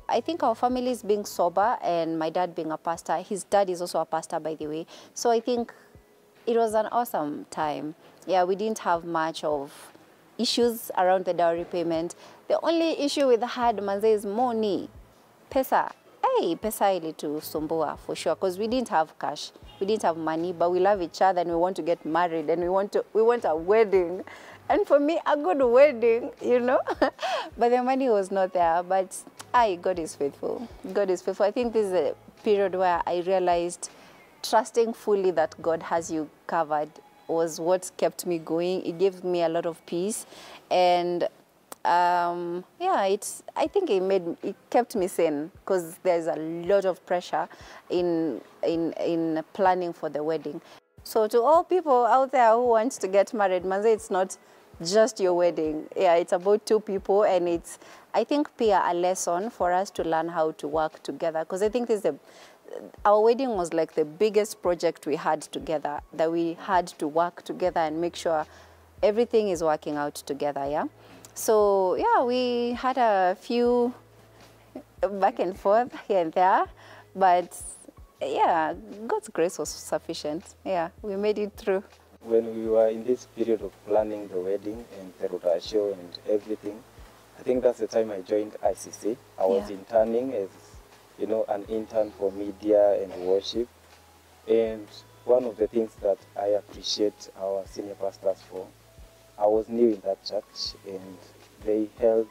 I think our family is being sober, and my dad being a pastor. His dad is also a pastor, by the way. So I think it was an awesome time. Yeah, we didn't have much of issues around the dowry payment. The only issue we had, manze, is money. Pesa. Hey, pesa ilitusumbua for sure, because we didn't have cash. We didn't have money, but we love each other and we want to get married and we want a wedding. And for me, a good wedding, you know. But the money was not there. But God is faithful. God is faithful. I think this is a period where I realized trusting fully that God has you covered was what kept me going. It gave me a lot of peace. And yeah, I think it kept me sane, because there's a lot of pressure in planning for the wedding. So to all people out there who want to get married, manze, it's not just your wedding. Yeah, it's about two people, and it's, I think, a lesson for us to learn how to work together, because I think our wedding was like the biggest project we had together, that we had to work together and make sure everything is working out together, yeah? So, yeah, we had a few back and forth here and there, but yeah, God's grace was sufficient. Yeah, we made it through. When we were in this period of planning the wedding and the roadshow and everything, I think that's the time I joined ICC. I was interning as, you know, an intern for media and worship. And one of the things that I appreciate our senior pastors for, I was new in that church, and they held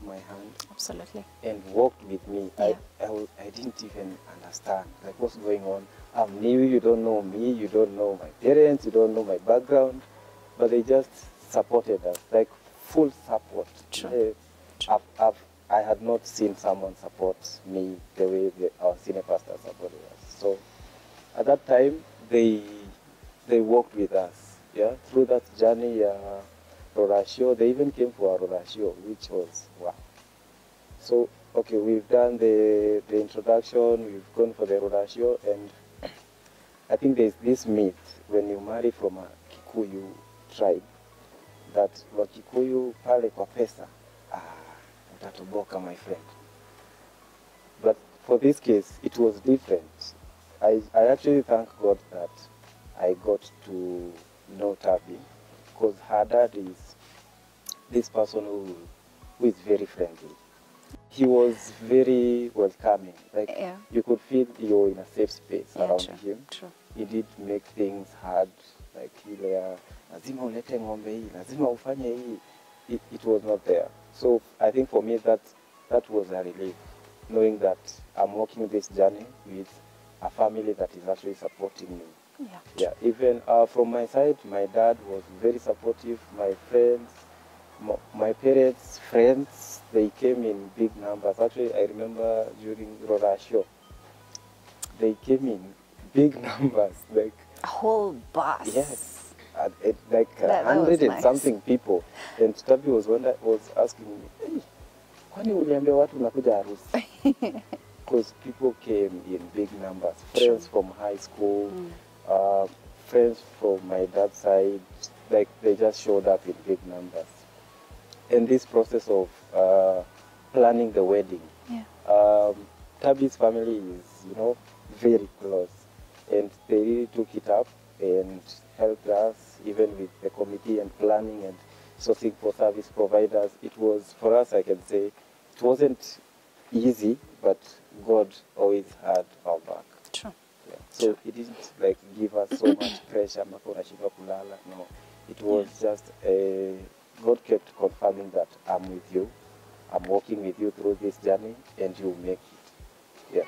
my hand. Absolutely. And walked with me. Yeah. I didn't even understand like what's going on. I'm new, you don't know me, you don't know my parents, you don't know my background, but they just supported us, like full support. True. I had not seen someone support me the way our senior pastor supported us. So at that time, they walked with us, yeah, through that journey. Roadshow, they even came for our roadshow, which was wow. So okay, we've done the introduction, we've gone for the roadshow, and I think there's this myth when you marry from a Kikuyu tribe that Wakikuyu pale kwa pesa, utatoboka, my friend. But for this case, it was different. I actually thank God that I got to know Tabi, because her dad is this person who is very friendly. He was very welcoming. Like you could feel you're in a safe space around him. True. He did make things hard, like lazima ulete ng'ombe hii, lazima ufanye hii. It was not there. So I think for me that was a relief, knowing that I'm walking this journey with a family that is actually supporting me. Yeah. Yeah. Even from my side, my dad was very supportive. My friends, my parents' friends, they came in big numbers. Actually, I remember during roadshow, they came in big numbers, like a whole bus. Yes, like 100 and something people. And Tabi was asking me, "Hey, kwani uliambia watu unakuja harusi?" Because people came in big numbers. Friends from high school, friends from my dad's side, like they just showed up in big numbers. In this process of planning the wedding, Tabi's family is, you know, very close, and they really took it up and helped us even with the committee and planning and sourcing for service providers. It was, for us, I can say, it wasn't easy, but God always had our back. True. Yeah. So He didn't like give us so much pressure. No, it was just God kept confirming that I'm with you, I'm walking with you through this journey, and you'll make it. Yeah.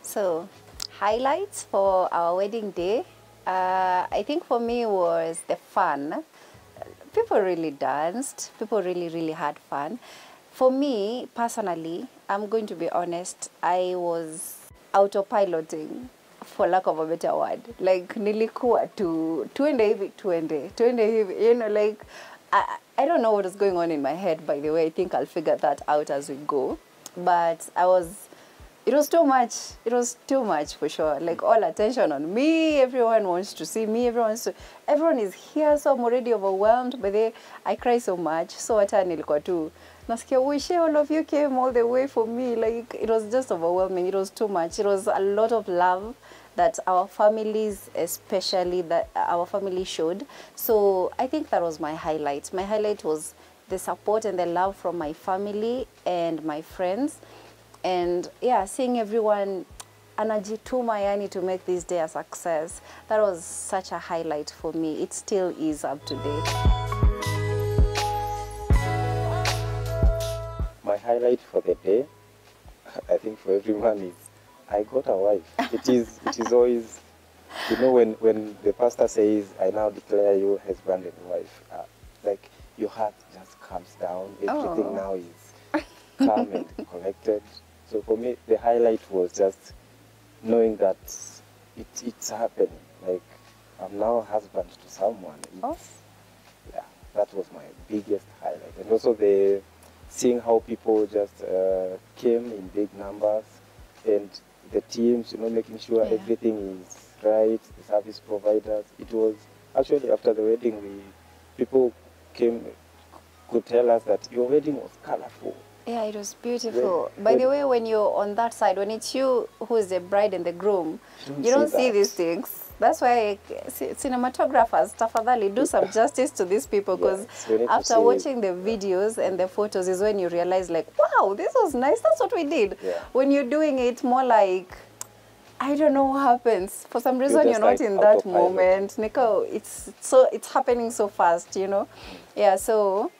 So, highlights for our wedding day, I think for me was the fun. People really danced. People really had fun. For me, personally, I'm going to be honest, I was autopiloting, for lack of a better word. Like, nilikuwa tuende hivi, you know, like, I don't know what is going on in my head, by the way. I think I'll figure that out as we go. But I was It was too much. It was too much for sure. Like all attention on me. Everyone wants to see me. Everyone is here. So I'm already overwhelmed. But I cry so much. So hata nilikuwa tu nasikia wishe all of you came all the way for me. Like it was just overwhelming. It was too much. It was a lot of love that our families, especially that our family showed. So I think that was my highlight. My highlight was the support and the love from my family and my friends. And yeah, seeing everyone anajituma yani to make this day a success, that was such a highlight for me. It still is up to date. My highlight for the day, I think for everyone, is I got a wife. It is always, you know, when the pastor says, I now declare you husband and wife, like your heart just calms down. Everything now is calm and collected. So for me, the highlight was just knowing that it's happening. Like, I'm now a husband to someone. Yeah, that was my biggest highlight. And also seeing how people just came in big numbers, and the teams, you know, making sure everything is right, the service providers. It was actually after the wedding, people could tell us that your wedding was colorful. Yeah, it was beautiful. By the way, when you're on that side, when it's you who is the bride and the groom, you don't see these things. That's why cinematographers, tafadhali, do some justice to these people, because after watching the videos and the photos is when you realize, like, wow, this was nice. That's what we did. Yeah. When you're doing it more like, I don't know what happens. For some reason, you're not like in that moment. Nico, it's happening so fast, you know? Yeah, so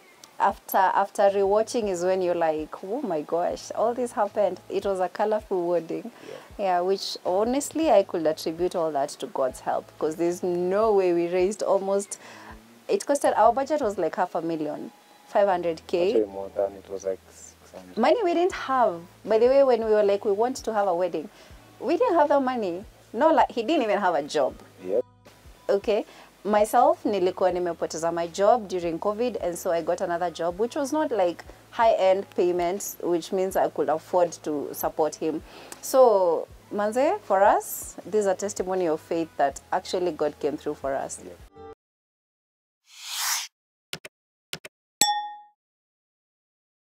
after rewatching is when you're like, oh my gosh, all this happened. It was a colorful wedding. Yeah, which honestly I could attribute all that to God's help, because there's no way we raised almost, it costed, our budget was like $500,000, 500K. Actually more than, it was like 600. Money we didn't have. By the way, when we were like, we want to have a wedding, we didn't have that money. No, like, he didn't even have a job. Yep. Okay. Myself, nilikuwa nimepoteza my job during COVID, and so I got another job, which was not like high-end payments, which means I could afford to support him. So, manze, for us, this is a testimony of faith that actually God came through for us. Yep.